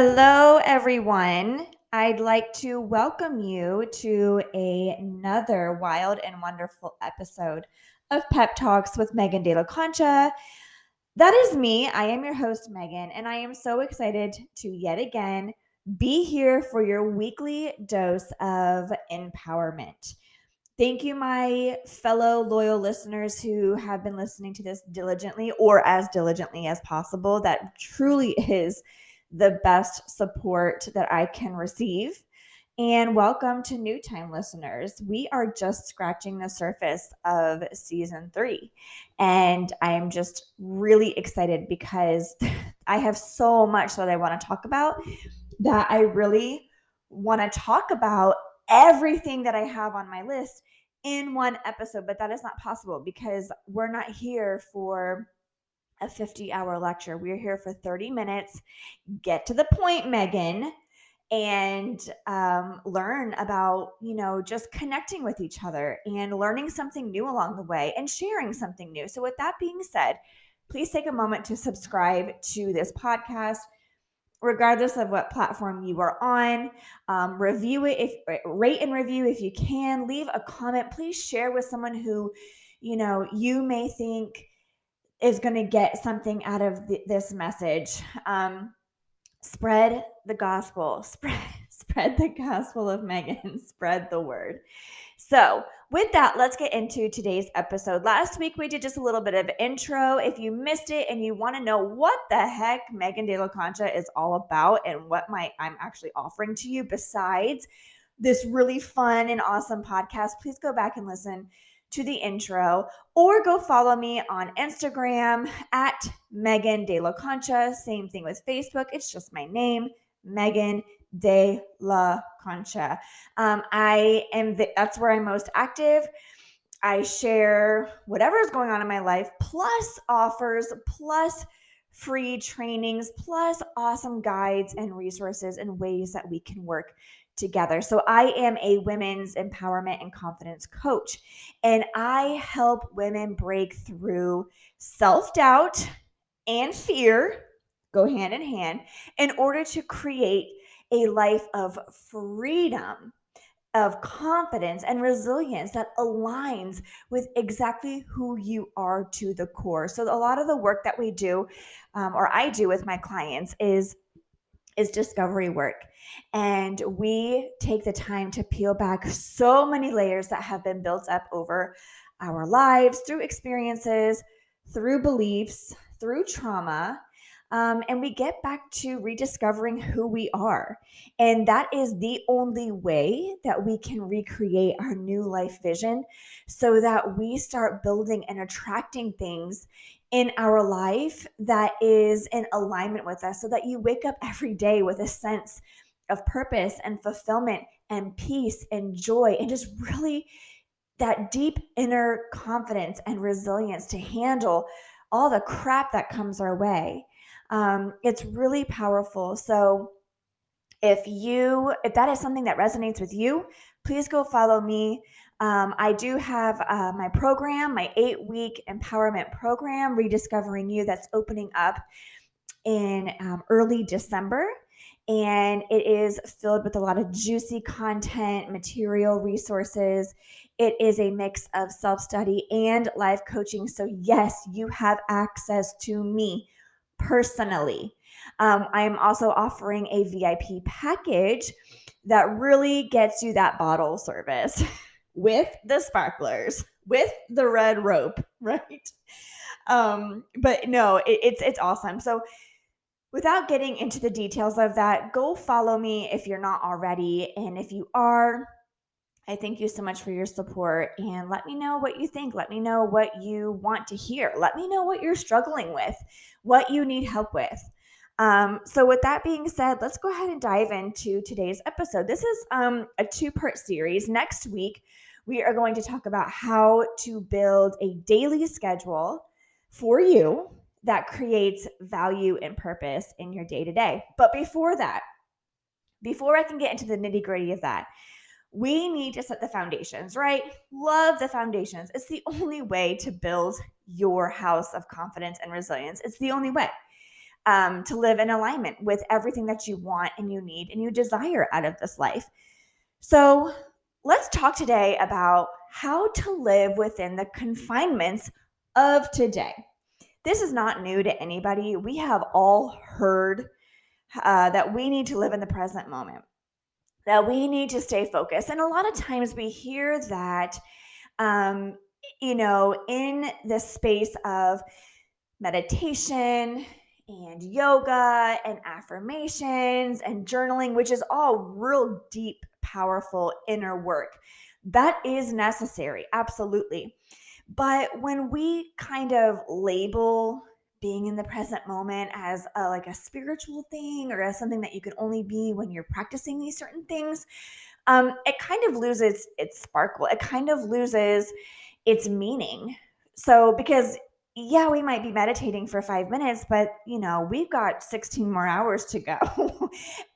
Hello, everyone. I'd like to welcome you to another wild and wonderful episode of Pep Talks with Megan De La Concha. That is me. I am your host, Megan, and I am so excited to yet again be here for your weekly dose of empowerment. Thank you, my fellow loyal listeners who have been listening to this diligently or as diligently as possible. That truly is the best support that I can receive. And welcome to new time listeners. We are just scratching the surface of season 3. And I am just really excited because I have so much that I want to talk about that I really want to talk about everything that I have on my list in one episode, but that is not possible because we're not here for a 50-hour lecture. We're here for 30 minutes. Get to the point, Megan, and learn about, just connecting with each other and learning something new along the way and sharing something new. So with that being said, please take a moment to subscribe to this podcast regardless of what platform you are on. Review it, rate and review if you can. Leave a comment. Please share with someone who, you may think is going to get something out of this message. Spread the gospel. Spread the gospel of Megan. Spread the word. So with that, let's get into today's episode. Last week, we did just a little bit of intro. If you missed it and you want to know what the heck Megan De La Concha is all about and what I'm actually offering to you besides this really fun and awesome podcast, please go back and listen to the intro or go follow me on Instagram at Megan De La Concha. Same thing with Facebook. It's just my name, Megan De La Concha. That's where I'm most active. I share whatever is going on in my life, plus offers, plus free trainings, plus awesome guides and resources and ways that we can work together. So I am a women's empowerment and confidence coach, and I help women break through self-doubt and fear, go hand in hand, in order to create a life of freedom, of confidence and resilience that aligns with exactly who you are to the core. So a lot of the work that we do, or I do with my clients, is discovery work. And we take the time to peel back so many layers that have been built up over our lives through experiences, through beliefs, through trauma. And we get back to rediscovering who we are. And that is the only way that we can recreate our new life vision so that we start building and attracting things in our life that is in alignment with us, so that you wake up every day with a sense of purpose and fulfillment and peace and joy and just really that deep inner confidence and resilience to handle all the crap that comes our way. It's really powerful. So if that is something that resonates with you, please go follow me. I do have my program, my 8-week empowerment program, Rediscovering You, that's opening up in early December. And it is filled with a lot of juicy content, material, resources. It is a mix of self-study and life coaching. So yes, you have access to me personally. I am also offering a VIP package that really gets you that bottle service with the sparklers, with the red rope, right? But no, it's awesome. So without getting into the details of that, go follow me if you're not already. And if you are, I thank you so much for your support, and let me know what you think. Let me know what you want to hear. Let me know what you're struggling with, what you need help with. So with that being said, let's go ahead and dive into today's episode. This is a 2-part series. Next week, we are going to talk about how to build a daily schedule for you that creates value and purpose in your day-to-day. But before I can get into the nitty-gritty of that, we need to set the foundations, right? Love the foundations. It's the only way to build your house of confidence and resilience. It's the only way. to live in alignment with everything that you want and you need and you desire out of this life. So let's talk today about how to live within the confinements of today. This is not new to anybody. We have all heard that we need to live in the present moment, that we need to stay focused. And a lot of times we hear that, um, in the space of meditation and yoga and affirmations and journaling, which is all real deep, powerful inner work. That is necessary, absolutely. But when we kind of label being in the present moment as like a spiritual thing or as something that you can only be when you're practicing these certain things, it kind of loses its sparkle. It kind of loses its meaning. So, because yeah, we might be meditating for 5 minutes, but we've got 16 more hours to go.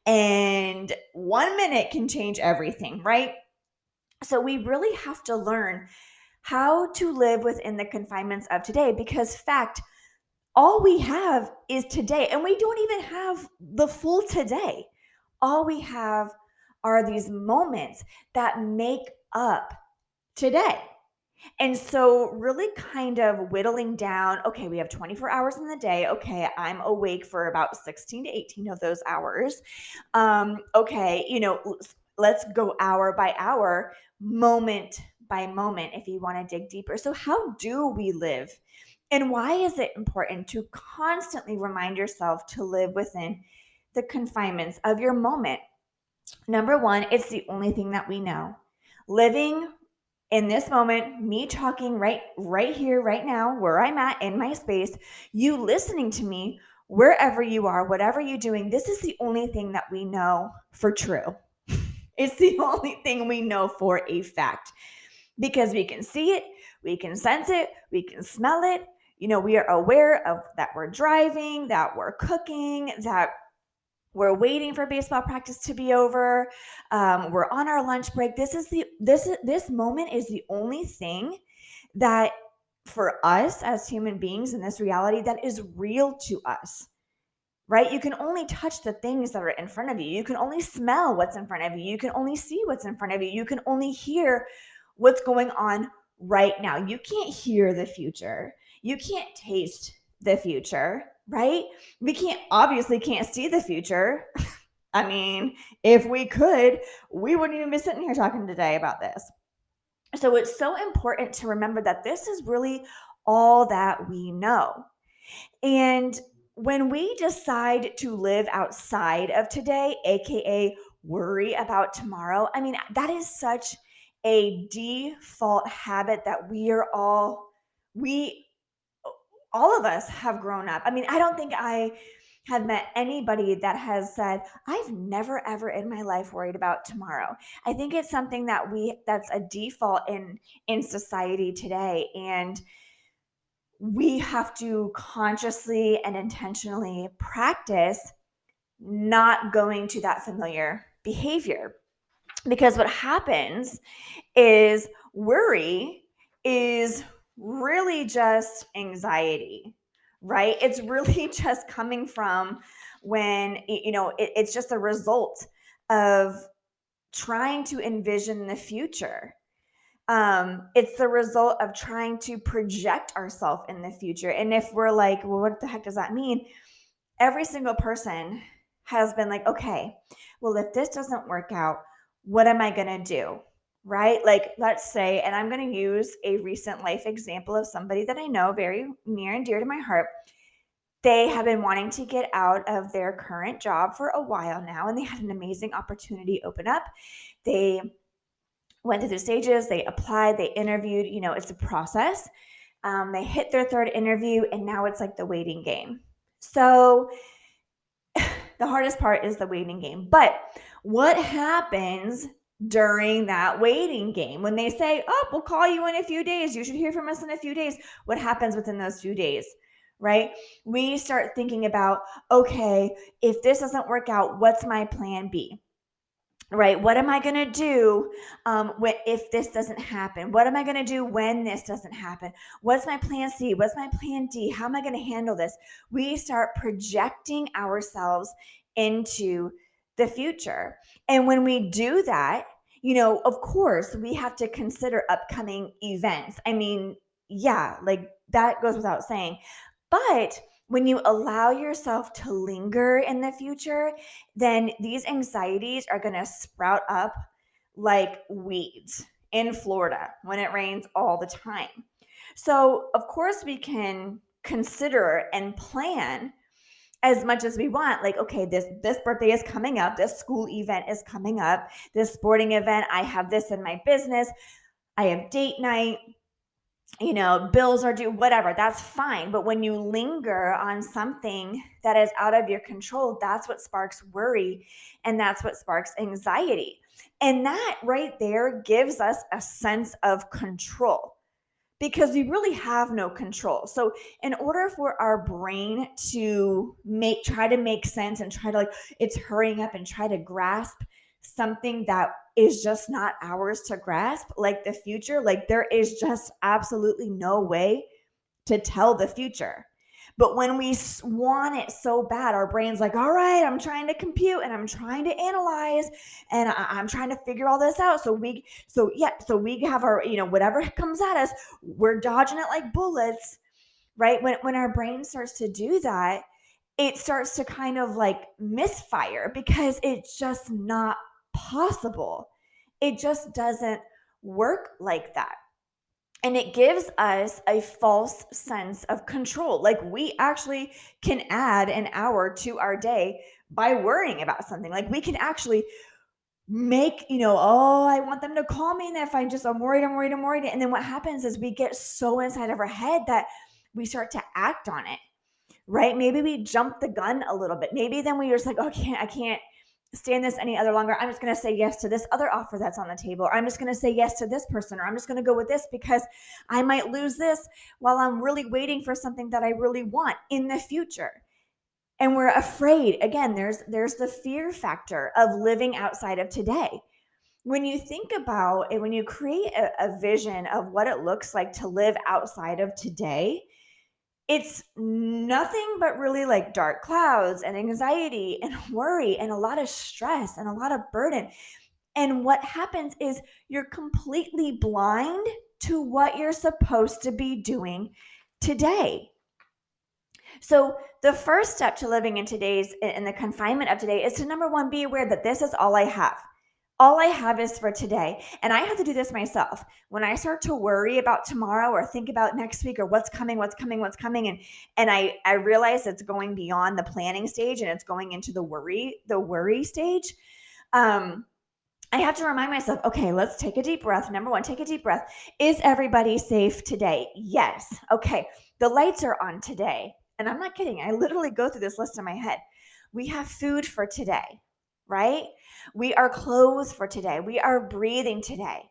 And 1 minute can change everything, right? So, we really have to learn how to live within the confinements of today because, fact, all we have is today, and we don't even have the full today. All we have are these moments that make up today. And so, really kind of whittling down, okay, we have 24 hours in the day. Okay, I'm awake for about 16 to 18 of those hours. Okay, let's go hour by hour, moment by moment, if you want to dig deeper. So, how do we live? And why is it important to constantly remind yourself to live within the confinements of your moment? Number one, it's the only thing that we know. Living in this moment, me talking right here, right now, where I'm at in my space, you listening to me, wherever you are, whatever you're doing, this is the only thing that we know for true. It's the only thing we know for a fact because we can see it, we can sense it, we can smell it. We are aware of that we're driving, that we're cooking, that we're waiting for baseball practice to be over. We're on our lunch break. This moment is the only thing that for us as human beings in this reality that is real to us, right? You can only touch the things that are in front of you. You can only smell what's in front of you. You can only see what's in front of you. You can only hear what's going on right now. You can't hear the future. You can't taste the future, right? We obviously can't see the future. I mean, if we could, we wouldn't even be sitting here talking today about this. So it's so important to remember that this is really all that we know. And when we decide to live outside of today, AKA worry about tomorrow, I mean, that is such a default habit that we all of us have grown up. I mean, I don't think I have met anybody that has said, I've never ever in my life worried about tomorrow. I think it's something that's a default in society today. And we have to consciously and intentionally practice not going to that familiar behavior. Because what happens is worry is really just anxiety, right? It's really just coming from when, it's just a result of trying to envision the future. It's the result of trying to project ourselves in the future. And if we're like, well, what the heck does that mean? Every single person has been like, okay, well, if this doesn't work out, what am I going to do? Right? Like, let's say, and I'm going to use a recent life example of somebody that I know very near and dear to my heart. They have been wanting to get out of their current job for a while now, and they had an amazing opportunity open up. They went through the stages, they applied, they interviewed, it's a process. They hit their third interview, and now it's like the waiting game. So the hardest part is the waiting game. But what happens during that waiting game when they say, oh, we'll call you in a few days, you should hear from us in a few days? What happens within those few days, right? We start thinking about, okay, if this doesn't work out, what's my plan B? right? What am I going to do if this doesn't happen? What am I going to do when this doesn't happen? What's my plan C? What's my plan D? How am I going to handle this? We start projecting ourselves into the future. And when we do that, of course, we have to consider upcoming events. I mean, yeah, like that goes without saying. But when you allow yourself to linger in the future, then these anxieties are going to sprout up like weeds in Florida when it rains all the time. So, of course, we can consider and plan as much as we want, like, okay, this birthday is coming up, this school event is coming up, this sporting event, I have this in my business, I have date night, bills are due, whatever, that's fine. But when you linger on something that is out of your control, that's what sparks worry and that's what sparks anxiety. And that right there gives us a sense of control because we really have no control. So in order for our brain to try to make sense and try to it's hurrying up and try to grasp something that is just not ours to grasp, like the future, like there is just absolutely no way to tell the future. But when we want it so bad, our brain's like, all right, I'm trying to compute and I'm trying to analyze and I'm trying to figure all this out. So we have our, whatever comes at us, we're dodging it like bullets, right? When our brain starts to do that, it starts to kind of like misfire because it's just not possible. It just doesn't work like that. And it gives us a false sense of control. Like we actually can add an hour to our day by worrying about something. Like we can actually make, oh, I want them to call me. And if I'm worried. And then what happens is we get so inside of our head that we start to act on it, right? Maybe we jump the gun a little bit. Maybe then we were just like, oh, I can't stand this any other longer. I'm just going to say yes to this other offer that's on the table. Or I'm just going to say yes to this person, or I'm just going to go with this because I might lose this while I'm really waiting for something that I really want in the future. And we're afraid. Again, there's the fear factor of living outside of today. When you think about it, when you create a vision of what it looks like to live outside of today, it's nothing but really like dark clouds and anxiety and worry and a lot of stress and a lot of burden. And what happens is you're completely blind to what you're supposed to be doing today. So the first step to living in the confinement of today is to, number one, be aware that this is all I have. All I have is for today. And I have to do this myself. When I start to worry about tomorrow or think about next week or what's coming, and I realize it's going beyond the planning stage and it's going into the worry stage, I have to remind myself, okay, let's take a deep breath. Number one, take a deep breath. Is everybody safe today? Yes. Okay. The lights are on today. And I'm not kidding. I literally go through this list in my head. We have food for today, right? We are clothed for today. We are breathing today.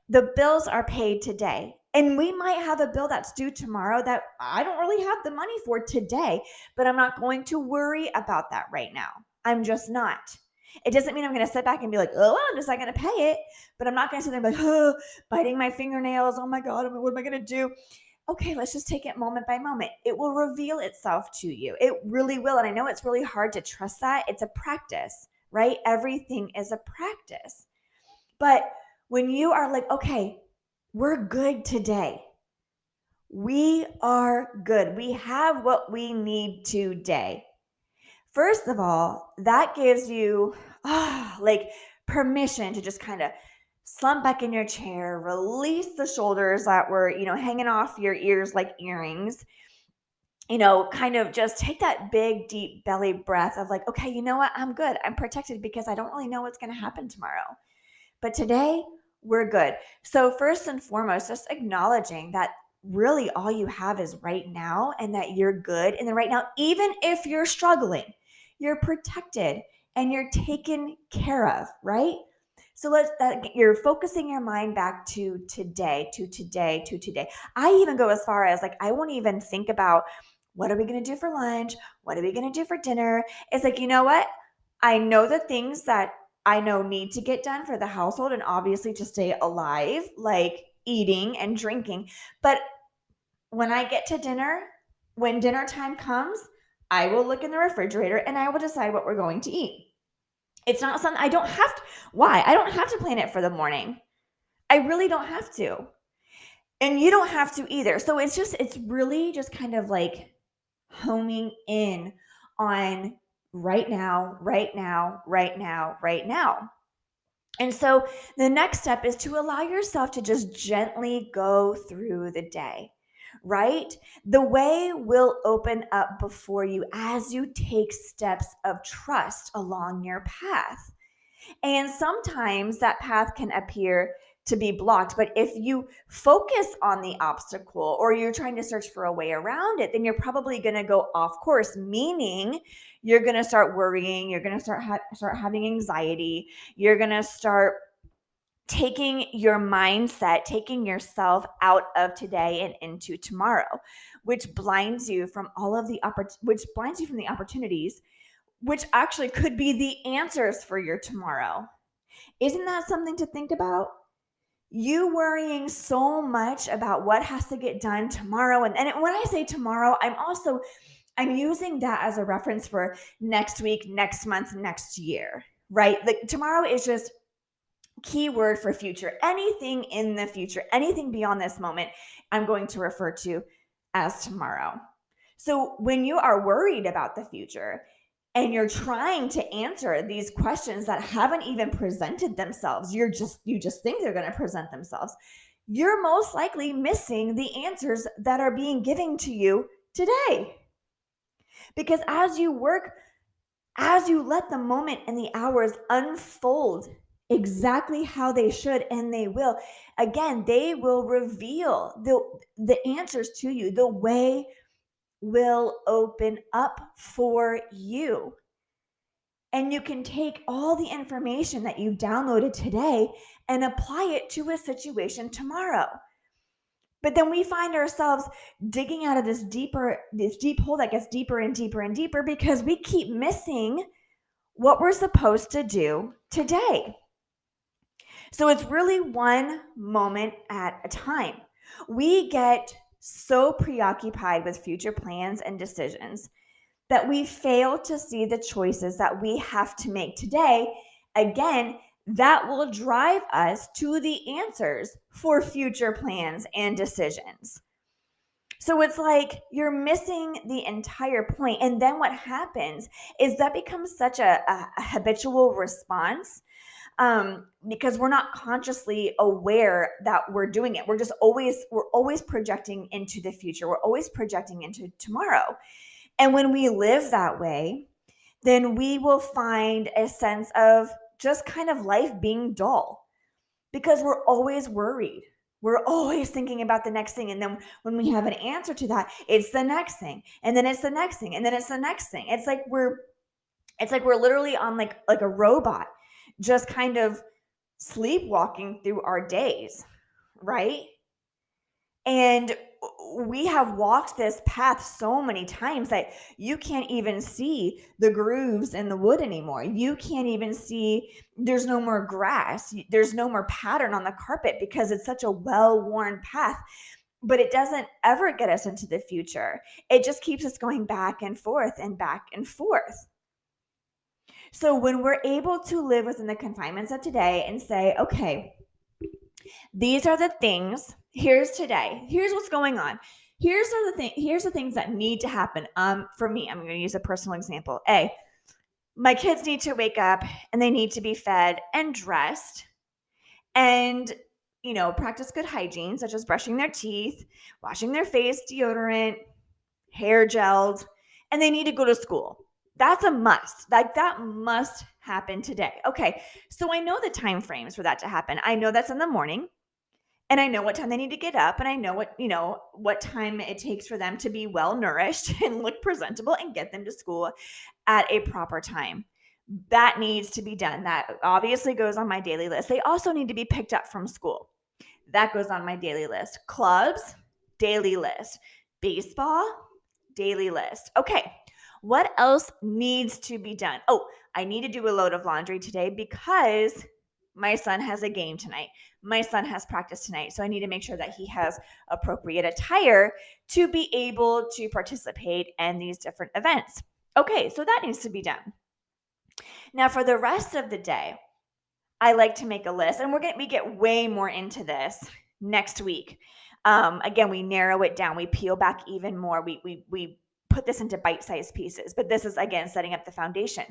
The bills are paid today. And we might have a bill that's due tomorrow that I don't really have the money for today, but I'm not going to worry about that right now. I'm just not. It doesn't mean I'm going to sit back and be like, oh, I'm just not going to pay it. But I'm not going to sit there and be like, oh, biting my fingernails. Oh my God, what am I going to do? Okay, let's just take it moment by moment. It will reveal itself to you. It really will. And I know it's really hard to trust that. It's a practice, right? Everything is a practice. But when you are like, okay, we're good today. We are good. We have what we need today. First of all, that gives you permission to just kind of slump back in your chair, release the shoulders that were, hanging off your ears like earrings, kind of just take that big, deep belly breath of like, okay, you know what? I'm good. I'm protected because I don't really know what's going to happen tomorrow. But today, we're good. So first and foremost, just acknowledging that really all you have is right now and that you're good in the right now. Even if you're struggling, you're protected and you're taken care of, right? So you're focusing your mind back to today. I even go as far as I won't even think about what are we going to do for lunch? What are we going to do for dinner? It's like, you know what? I know the things that I know need to get done for the household and obviously to stay alive, like eating and drinking. But when I get to dinner, when dinner time comes, I will look in the refrigerator and I will decide what we're going to eat. It's not something I don't have to. Why? I don't have to plan it for the morning. I really don't have to. And you don't have to either. So it's really just kind of like homing in on right now, right now, right now, right now. And so the next step is to allow yourself to just gently go through the day, right? The way will open up before you as you take steps of trust along your path. And sometimes that path can appear to be blocked. But if you focus on the obstacle or you're trying to search for a way around it, then you're probably going to go off course, meaning you're going to start worrying. You're going to start having anxiety. You're going to start taking your mindset, taking yourself out of today and into tomorrow, which blinds you from the opportunities, which actually could be the answers for your tomorrow. Isn't that something to think about? You worrying so much about what has to get done tomorrow. And when I say tomorrow, I'm using that as a reference for next week, next month, next year, right? Like tomorrow is just keyword for future. Anything in the future, anything beyond this moment, I'm going to refer to as tomorrow. So when you are worried about the future and you're trying to answer these questions that haven't even presented themselves, you just think they're going to present themselves, you're most likely missing the answers that are being given to you today. Because as you let the moment and the hours unfold exactly how they should, and they will, again, they will reveal the answers to you. The way will open up for you. And you can take all the information that you've downloaded today and apply it to a situation tomorrow. But then we find ourselves digging out of this deep hole that gets deeper and deeper and deeper because we keep missing what we're supposed to do today. So it's really one moment at a time. We get so preoccupied with future plans and decisions that we fail to see the choices that we have to make today. Again, that will drive us to the answers for future plans and decisions. So it's like you're missing the entire point. And then what happens is that becomes such a habitual response, because we're not consciously aware that we're doing it. We're always projecting into the future. We're always projecting into tomorrow. And when we live that way, then we will find a sense of just kind of life being dull because we're always worried. We're always thinking about the next thing. And then when we have an answer to that, it's the next thing. And then it's the next thing. And then it's the next thing. It's like we're literally on like a robot, just kind of sleepwalking through our days, right? And we have walked this path so many times that you can't even see the grooves in the wood anymore. You can't even see, there's no more grass. There's no more pattern on the carpet because it's such a well-worn path. But it doesn't ever get us into the future. It just keeps us going back and forth and back and forth. So when we're able to live within the confinements of today and say, okay, these are the things, here's today, here's what's going on, here's the things that need to happen. For me, I'm going to use a personal example. My kids need to wake up and they need to be fed and dressed and practice good hygiene, such as brushing their teeth, washing their face, deodorant, hair gelled, and they need to go to school. That's a must. Like that must happen today. Okay, so I know the time frames for that to happen. I know that's in the morning, and I know what time they need to get up, and I know what time it takes for them to be well nourished and look presentable and get them to school at a proper time. That needs to be done. That obviously goes on my daily list. They also need to be picked up from school. That goes on my daily list. Clubs, daily list. Baseball, daily list. Okay, what else needs to be done? Oh, I need to do a load of laundry today because my son has a game tonight. My son has practice tonight. So I need to make sure that he has appropriate attire to be able to participate in these different events. Okay, so that needs to be done. Now, for the rest of the day, I like to make a list, and we get way more into this next week. Again, we narrow it down, we peel back even more. We put this into bite-sized pieces, but this is again setting up the foundation.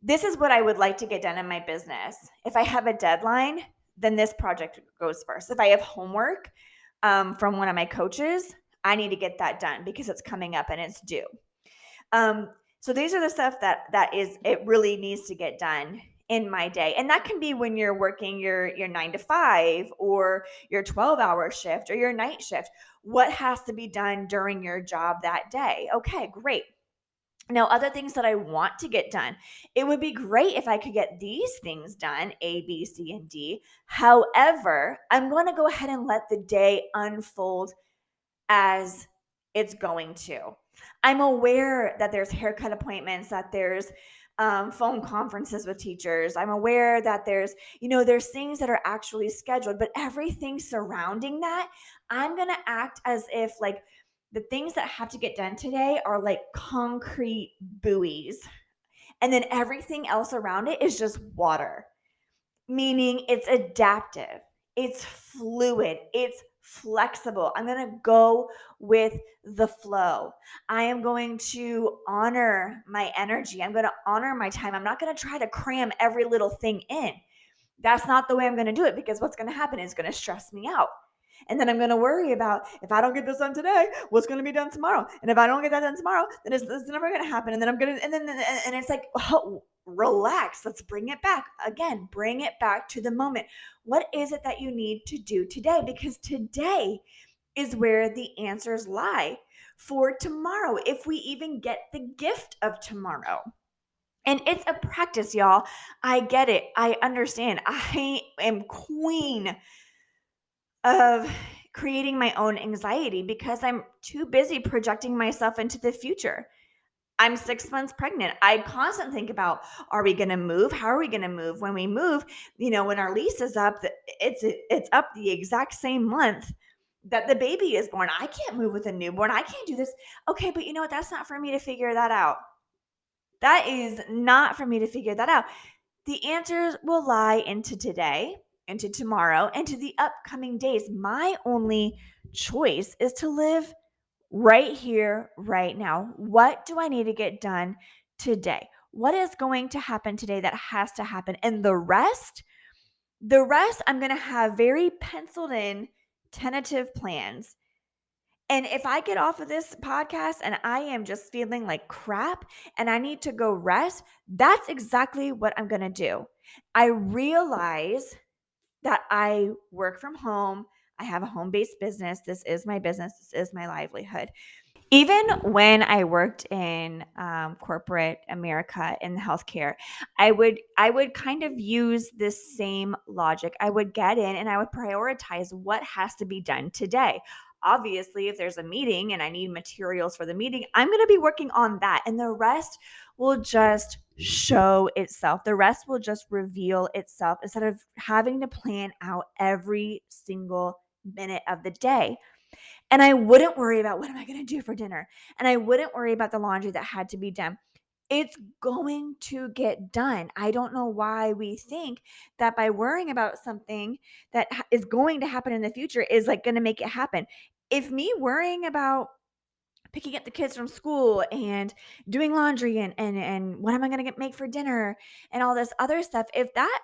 This is what I would like to get done in my business. If I have a deadline, then this project goes first. If I have homework from one of my coaches, I need to get that done because it's coming up and it's due. So these are the stuff it really needs to get done in my day. And that can be when you're working your 9 to 5 or your 12-hour shift or your night shift. What has to be done during your job that day? Okay, great. Now, other things that I want to get done, it would be great if I could get these things done, A, B, C, and D. However, I'm going to go ahead and let the day unfold as it's going to. I'm aware that there's haircut appointments, that there's phone conferences with teachers. I'm aware that there's things that are actually scheduled, but everything surrounding that, I'm going to act as if like the things that have to get done today are like concrete buoys. And then everything else around it is just water, meaning it's adaptive, it's fluid, it's flexible. I'm going to go with the flow. I am going to honor my energy. I'm going to honor my time. I'm not going to try to cram every little thing in. That's not the way I'm going to do it, because what's going to happen is going to stress me out. And then I'm going to worry about, if I don't get this done today, what's going to be done tomorrow? And if I don't get that done tomorrow, then it's never going to happen. And then and it's like, oh, relax. Let's bring it back. Again, bring it back to the moment. What is it that you need to do today? Because today is where the answers lie for tomorrow, if we even get the gift of tomorrow. And it's a practice, y'all. I get it. I understand. I am queen of creating my own anxiety because I'm too busy projecting myself into the future. I'm 6 months pregnant. I constantly think about, are we going to move? How are we going to move? When we move, when our lease is up, it's up the exact same month that the baby is born. I can't move with a newborn. I can't do this. Okay, but you know what? That's not for me to figure that out. That is not for me to figure that out. The answers will lie into today, into tomorrow, and to the upcoming days. My only choice is to live right here, right now. What do I need to get done today? What is going to happen today that has to happen? And the rest, I'm going to have very penciled in, tentative plans. And if I get off of this podcast and I am just feeling like crap and I need to go rest, that's exactly what I'm going to do. I realize that I work from home. I have a home-based business. This is my business. This is my livelihood. Even when I worked in corporate America in healthcare, I would kind of use this same logic. I would get in and I would prioritize what has to be done today. Obviously, if there's a meeting and I need materials for the meeting, I'm going to be working on that. And the rest will just show itself. The rest will just reveal itself instead of having to plan out every single minute of the day. And I wouldn't worry about, what am I going to do for dinner? And I wouldn't worry about the laundry that had to be done. It's going to get done. I don't know why we think that by worrying about something that is going to happen in the future is like going to make it happen. If me worrying about picking up the kids from school and doing laundry and what am I going to make for dinner and all this other stuff, if that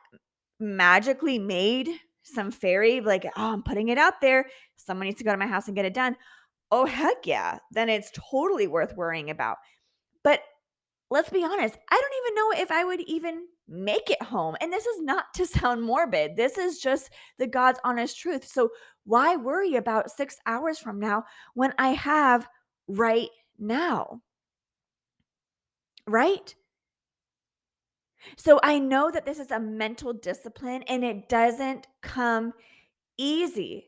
magically made some fairy, like, oh, I'm putting it out there, someone needs to go to my house and get it done, oh heck yeah, then it's totally worth worrying about. But let's be honest, I don't even know if I would even make it home. And this is not to sound morbid, this is just the God's honest truth. So why worry about 6 hours from now when I have right now? Right? So I know that this is a mental discipline and it doesn't come easy,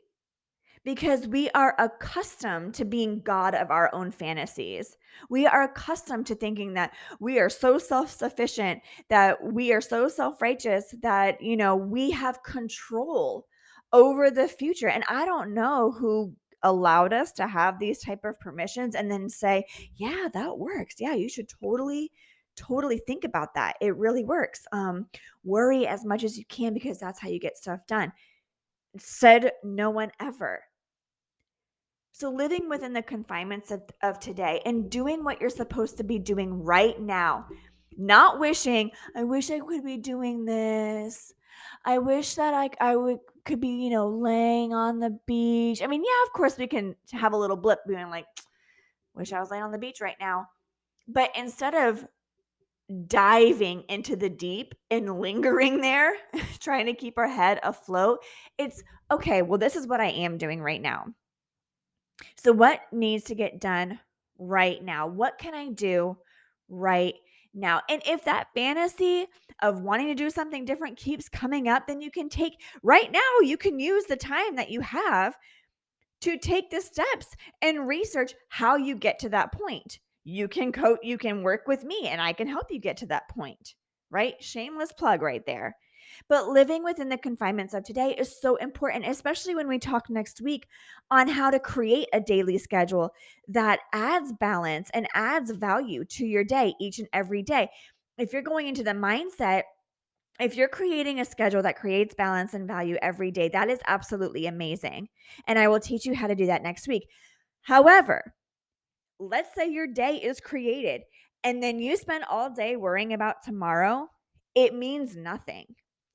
because we are accustomed to being God of our own fantasies. We are accustomed to thinking that we are so self sufficient, that we are so self righteous, that, we have control over the future. And I don't know who allowed us to have these type of permissions and then say, yeah, that works. Yeah, you should totally think about that. It really works. Worry as much as you can because that's how you get stuff done. Said no one ever. So, living within the confinements of today and doing what you're supposed to be doing right now, not wishing, I wish I could be doing this. I wish that could be, laying on the beach. I mean, yeah, of course we can have a little blip being like, wish I was laying on the beach right now. But instead of diving into the deep and lingering there, trying to keep our head afloat, it's okay, well, this is what I am doing right now. So, what needs to get done right now? What can I do right now? And if that fantasy of wanting to do something different keeps coming up, then you can take right now, you can use the time that you have to take the steps and research how you get to that point. You can work with me and I can help you get to that point, right? Shameless plug right there. But living within the confinements of today is so important, especially when we talk next week on how to create a daily schedule that adds balance and adds value to your day each and every day. If you're going into the mindset, if you're creating a schedule that creates balance and value every day, that is absolutely amazing. And I will teach you how to do that next week. However, let's say your day is created and then you spend all day worrying about tomorrow, it means nothing.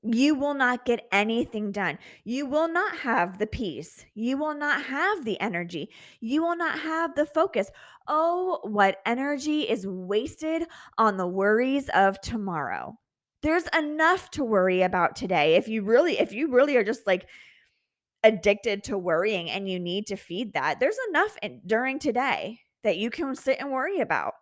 You will not get anything done. You will not have the peace. You will not have the energy. You will not have the focus. Oh, what energy is wasted on the worries of tomorrow. There's enough to worry about today. If you really are just like addicted to worrying and you need to feed that, there's enough during today that you can sit and worry about.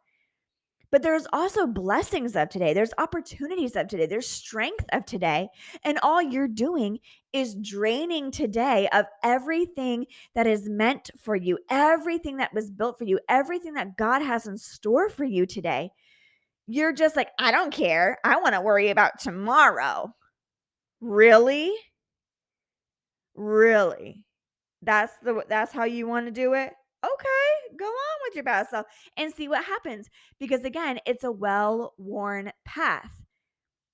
But there's also blessings of today. There's opportunities of today. There's strength of today. And all you're doing is draining today of everything that is meant for you, everything that was built for you, everything that God has in store for you today. You're just like, I don't care. I want to worry about tomorrow. Really? Really? That's how you want to do it? Okay, go on with your bad self and see what happens. Because again, it's a well-worn path.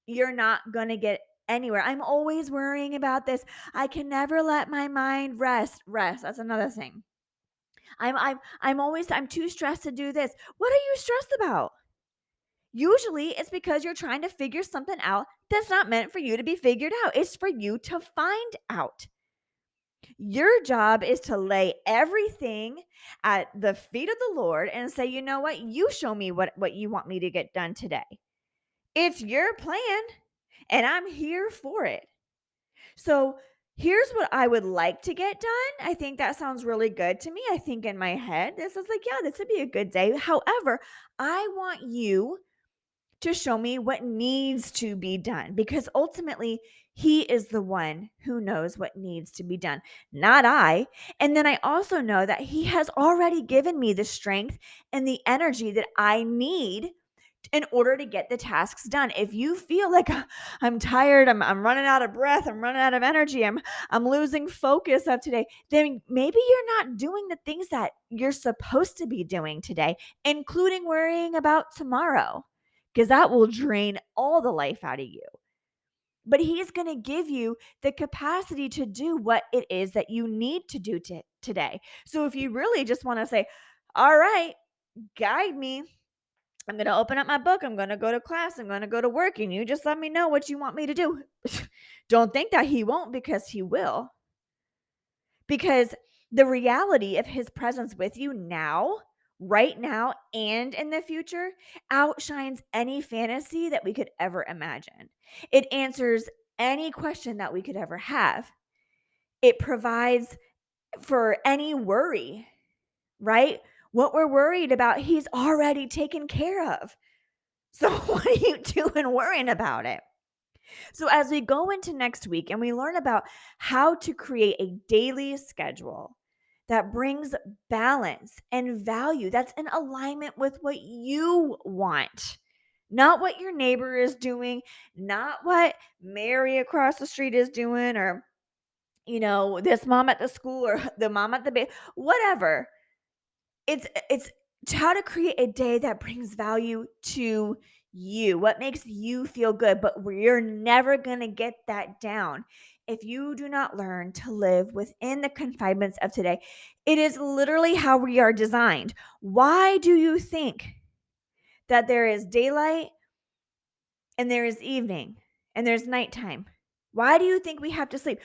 You're not going to get anywhere. I'm always worrying about this. I can never let my mind rest. Rest. That's another thing. I'm too stressed to do this. What are you stressed about? Usually it's because you're trying to figure something out that's not meant for you to be figured out. It's for you to find out. Your job is to lay everything at the feet of the Lord and say, you know what? You show me what you want me to get done today. It's your plan, and I'm here for it. So here's what I would like to get done. I think that sounds really good to me. I think in my head, this is like, yeah, this would be a good day. However, I want you to show me what needs to be done because ultimately he is the one who knows what needs to be done, not I. And then I also know that he has already given me the strength and the energy that I need in order to get the tasks done. If you feel like I'm tired, I'm running out of breath, I'm running out of energy, I'm losing focus of today, then maybe you're not doing the things that you're supposed to be doing today, including worrying about tomorrow, because that will drain all the life out of you. But he's going to give you the capacity to do what it is that you need to do today. So if you really just want to say, all right, guide me, I'm going to open up my book. I'm going to go to class. I'm going to go to work. And you just let me know what you want me to do. Don't think that he won't, because he will. Because the reality of his presence with you now, right now, and in the future outshines any fantasy that we could ever imagine. It answers any question that we could ever have. It provides for any worry, right? What we're worried about, he's already taken care of. So what are you doing worrying about it? So as we go into next week and we learn about how to create a daily schedule that brings balance and value, that's in alignment with what you want, not what your neighbor is doing, not what Mary across the street is doing, or this mom at the school or the mom at the whatever. It's how to create a day that brings value to you, what makes you feel good, but we're never going to get that down if you do not learn to live within the confinements of today. It is literally how we are designed. Why do you think that there is daylight and there is evening and there's nighttime? Why do you think we have to sleep?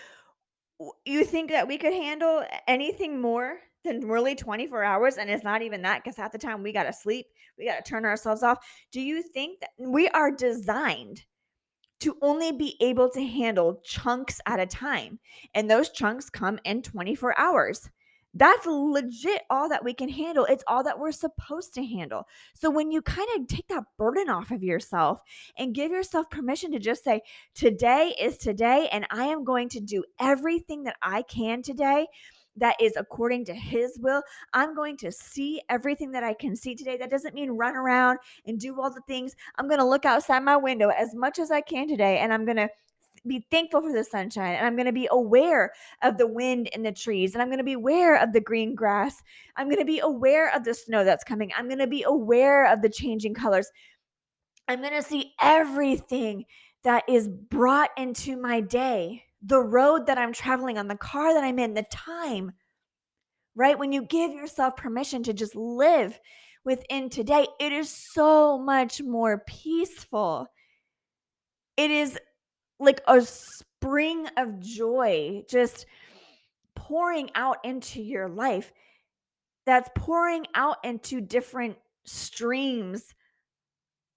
You think that we could handle anything more than really 24 hours? And it's not even that, because half the time we got to sleep. We got to turn ourselves off. Do you think that we are designed to only be able to handle chunks at a time? And those chunks come in 24 hours. That's legit all that we can handle. It's all that we're supposed to handle. So when you kind of take that burden off of yourself and give yourself permission to just say, today is today, and I am going to do everything that I can today that is according to His will. I'm going to see everything that I can see today. That doesn't mean run around and do all the things. I'm going to look outside my window as much as I can today, and I'm going to be thankful for the sunshine, and I'm going to be aware of the wind in the trees, and I'm going to be aware of the green grass. I'm going to be aware of the snow that's coming. I'm going to be aware of the changing colors. I'm going to see everything that is brought into my day, the road that I'm traveling on, the car that I'm in, the time, right? When you give yourself permission to just live within today, it is so much more peaceful. It is like a spring of joy just pouring out into your life, that's pouring out into different streams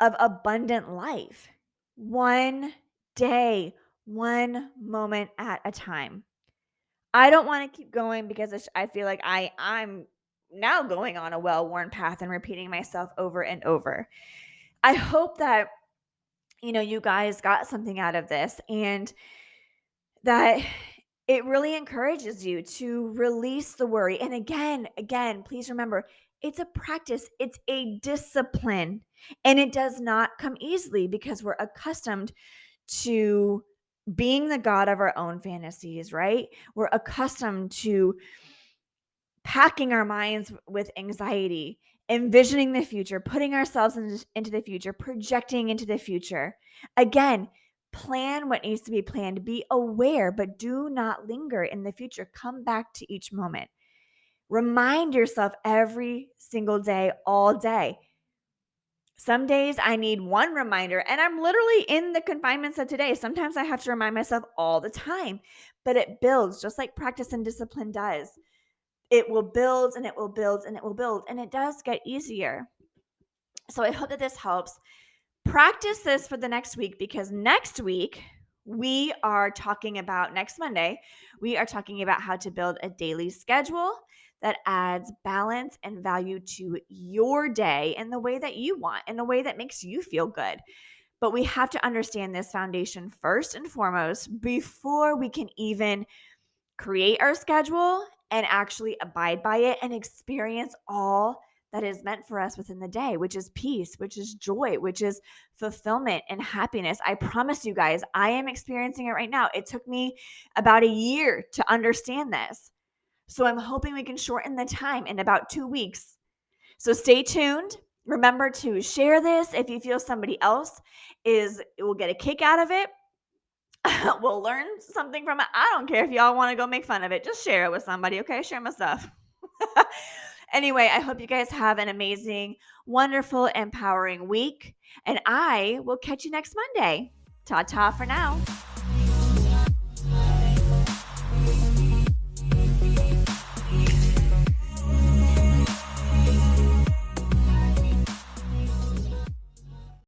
of abundant life, one day, one moment at a time. I don't want to keep going because I feel like I'm now going on a well-worn path and repeating myself over and over. I hope that you guys got something out of this, and that it really encourages you to release the worry. And again, please remember, it's a practice, it's a discipline, and it does not come easily because we're accustomed to being the god of our own fantasies, right? We're accustomed to packing our minds with anxiety, envisioning the future, putting ourselves into the future, projecting into the future. Again, plan what needs to be planned. Be aware, but do not linger in the future. Come back to each moment. Remind yourself every single day, all day. Some days I need one reminder, and I'm literally in the confinements of today. Sometimes I have to remind myself all the time, but it builds just like practice and discipline does. It will build and it will build and it will build, and it does get easier. So I hope that this helps. Practice this for the next week, because next week we are talking about, next Monday, we are talking about how to build a daily schedule that adds balance and value to your day in the way that you want, in the way that makes you feel good. But we have to understand this foundation first and foremost before we can even create our schedule and actually abide by it and experience all that is meant for us within the day, which is peace, which is joy, which is fulfillment and happiness. I promise you guys, I am experiencing it right now. It took me about a year to understand this. So I'm hoping we can shorten the time in about 2 weeks. So stay tuned. Remember to share this if you feel somebody else will get a kick out of it. We'll learn something from it. I don't care if y'all want to go make fun of it. Just share it with somebody, okay? Share my stuff. Anyway, I hope you guys have an amazing, wonderful, empowering week, and I will catch you next Monday. Ta-ta for now.